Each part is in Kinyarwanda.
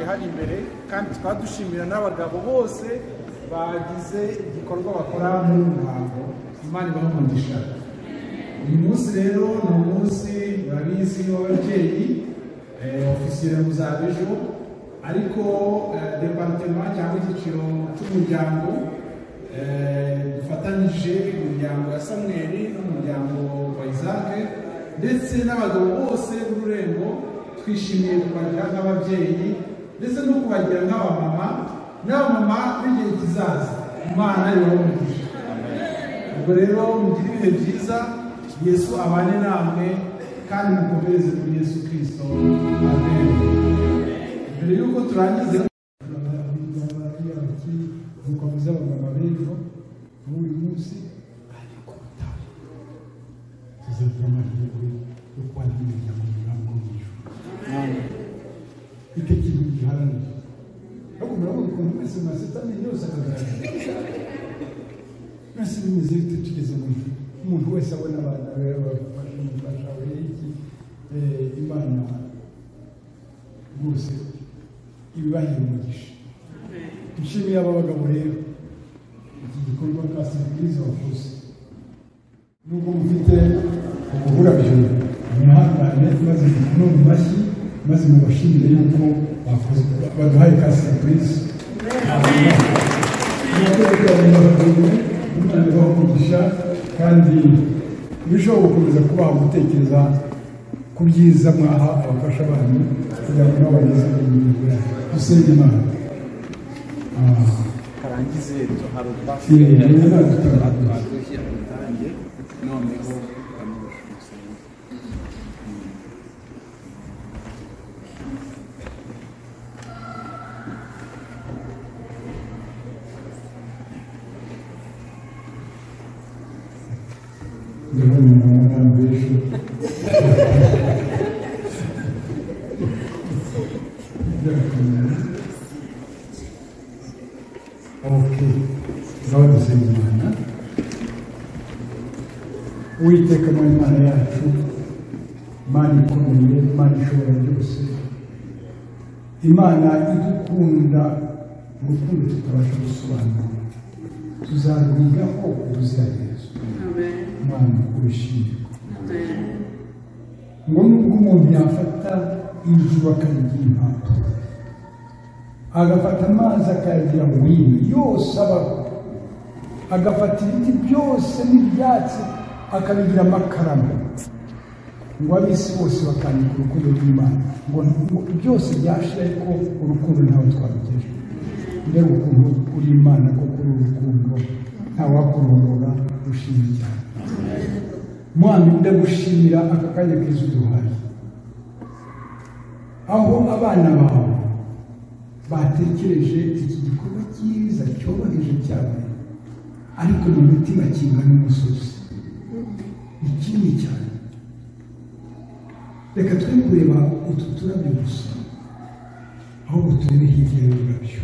hari imbere kandi twadushimira n'abagabo bose bagize igikorwa bakora muri muhango Imana ibamugisha. Uyu munsi rero ni umunsi babizi w'ababyeyi ofisiye muzabejo ariko departement cyangwa icyiciro cy'umuryango dufatanyije umuryango wa Samuel n'umuryango wa Isaac ndetse n'abagabo bose b'ururembo twishimiye kubagira nk'ababyeyi ndetse no kubagira nk'abamama n'abamama b'igihe kizaza Imana ibamugisha. Ubwo rero mugire ibihe byiza, Yesu abane namwe kandi mukomereze kuri Yesu Kristo. Amen. Mbere y'uko turangiza gukomeza abamama b'ejo muri uyu munsi ariko tuzagira amahirwe yo kwandikira mu mugambi w'ijuru. Icyo kintu giharanira ariko murabona ukuntu mwese mwasitani yose akagaragara mwese bimeze bite tugeze mu ijuru, umuntu wese abona abana be bafashe umufasha we iki Imana rwose ibibahira umugisha. Nshimiye aba bagabo rero iki gikorwa ka serivisi wakoze nubwo mufite uburabyo mwihangane maze mu mashyi maze mubashimire yuko bakoze baduhaye ka serivisi Imana ibamugisha kandi bishobora gukomeza kubaha gutekereza ku byiza mwaha abafasha banyu kugira ngo nabo bageze ku mihigo yabo. Dusenge Imana karangize hari utwadushye utange noneho kamurusha b'ejo okay ngaho dusenga Imana. Uwiteka mu Imana yacu, Imana ikomeye, Imana ishobora byose, Imana idukunda urukundo tutabasha gusobanura, tuzarwigaho ubuziraherezo. Imana ubishimire. Ngo nubwo umuntu yafata ijuru akarigira impapuro, agafata amazi akayagira ngo wino yose abaho, agafata ibiti byose n'ibyatsi akabigira amakaramu, ngo ab'isi bose bakandika urukundo rw'Imana, ngo byose byashira ariko urukundo ntawe twabigeje. Mbega ukuntu uri Imana koko uri urukundo ntawakurondora, rushimye cyane. Mwami ndagushimira aka kanya keza uduhaye, aho abana bawe batekereje iki gikorwa cyiza cyoroheje cyane, ariko mu mutima kingana n'umusozi, ni kinini cyane. Reka twe kureba utu turabyo gusa, ahubwo turebe hirya y'ururabyo.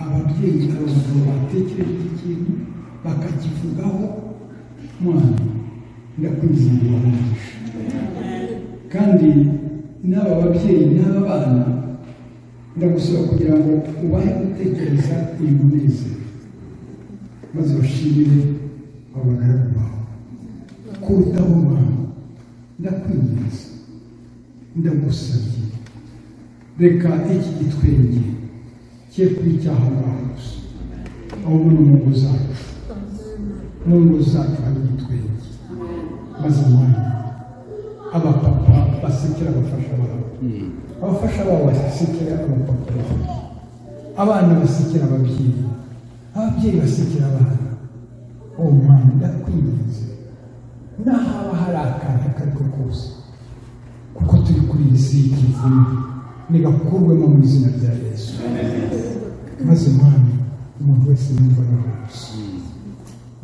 Ababyeyi abo bagabo batekereje iki kintu bakakivugaho, Mwana ndakwinginze ngo wamugishe, kandi n'aba babyeyi n'aba bana ndagusaba kugira ngo ubahe gutekereza uyu munezero, maze bashimire abo bagaragu bawe kurutaho. Mwana ndakwinginze, ndagusabye, reka iki gitwenge cye kuba icyaha ngaho gusa, ahubwo no mu ngo zacu, mu ngo zacu hari igitwenge, maze Mwana abapapa basekera abafasha babo, abafasha babo basekera abapapa babo, abana basekera ababyeyi, ababyeyi basekera abana. Oh Mwana ndakwinginze, n'ahaba hari akantu akariko kose, kuko turi kuri iyi si y'ikivume, nigakurwemo mu izina rya Yesu. Maze Mwana umuntu wese yumva rwose,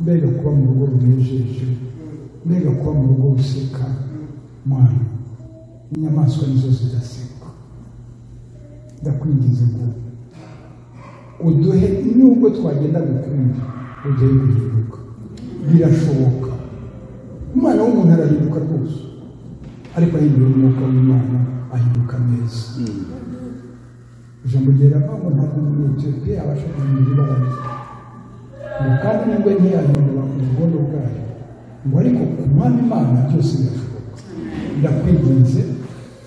mbega kuba mu rugo runejeje, mbega kuba mu rugo ruseka. Mwana inyamaswa nizo zidaseka, ndakwinginze ngo uduhe, nubwo twagenda gukunda, uduhe guhinduka. Birashoboka, umwana w'umuntu arahinduka rwose, ariko ahinduye umwuka w'Imana ahinduka neza. Ijambo ryera ngo ntabwo umunyetiyopiya abasha guhindura ibara rye, ngo kandi nubwo ntiyahindura ubugondo bwayo, ngo ariko ku Mwami Imana byose birashoboka. Ndakwinginze,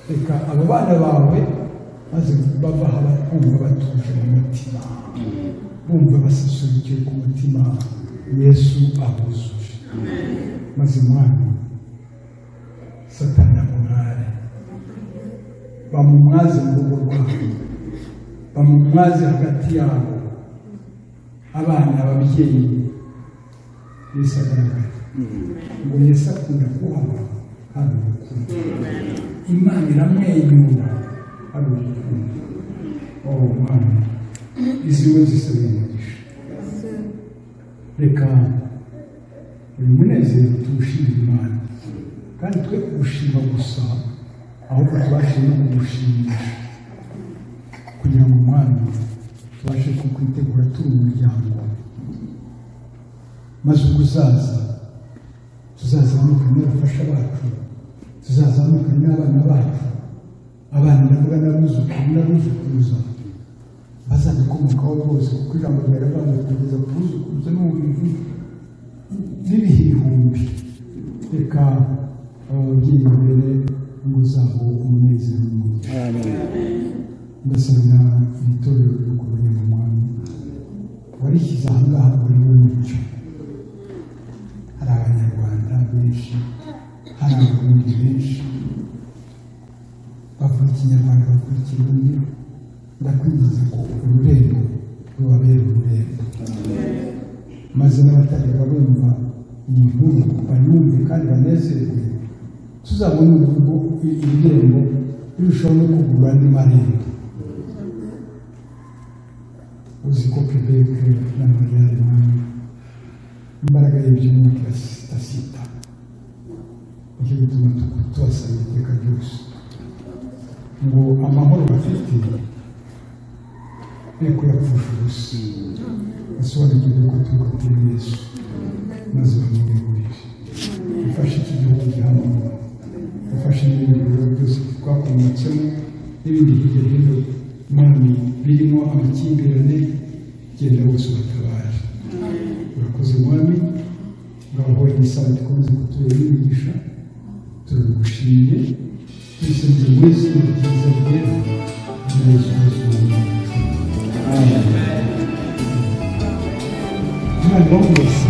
reka abo bana bawe maze bava aha bumva batuje mu mutima, bumva basusurukiye ku mutima, Yesu abuzuje. Maze Mwana Satani amumware, bamumwaze mu rugo rwabo, bamumwaze hagati yabo, abana ababyeyi. Yesu agaragara, ngo Yesu akunda kuhaba hari urukundo, Imana iramwenyura hari urukundo. Oh Mwana izi ngo zisabira umugisha, reka uyu munezero tuwushimire Imana, kandi twe kugushima gusa, ahubwo tubashe no kugushimisha, kugira ngo Mwana tubashe kukwitegura turi umuryango, maze ubwo uzaza tuzazamukane n'abafasha bacu, tuzazamukane n'abana bacu, abana ndavuga n'abuzukuru n'abuzukuruza bazadukomokaho bose, kuko ijambo ryawe rivuga kugeza ku buzukuruza n'ibihe ibihumbi. Reka ababyeyi mbere ngo uzabo umunezero n'umugisha. Ndasabira iri torero ryo kubareba Mwami, warishyize aha ngaha ngo ribe umucyo. Hari Abanyarwanda benshi, hari Abarundi benshi bavuga Ikinyarwanda, bavuga Ikirundi. Ndakwinjiza ko ururembo rubabera ururembo, maze n'abatajyaga bumva iyi nkuru bayumve kandi banezerwe. Tuzabona urugo irembo rirushaho no kugura andi marembo. Uzi ko Quebec na Montreal, Mwami imbaraga y'iby'umwuka irasitasita, nicyo gituma tubasaba iteka ryose ngo amahoro bafite ne kuyapfusha ubusa basobanukirwe ko turi kuri Yesu maze bamwegurire ufashe iki gihugu gihamamo ufashe n'ibindi bihugu byose twakomotsemo n'ibindi hirya hino mwami birimo amakimbirane genda bose ubatabare urakoze mwami ngaho igisaba gikomeze kutubera imigisha turabigushimiye twisengera muri izina ryiza ryera na Yesu Kristo Imana bamwese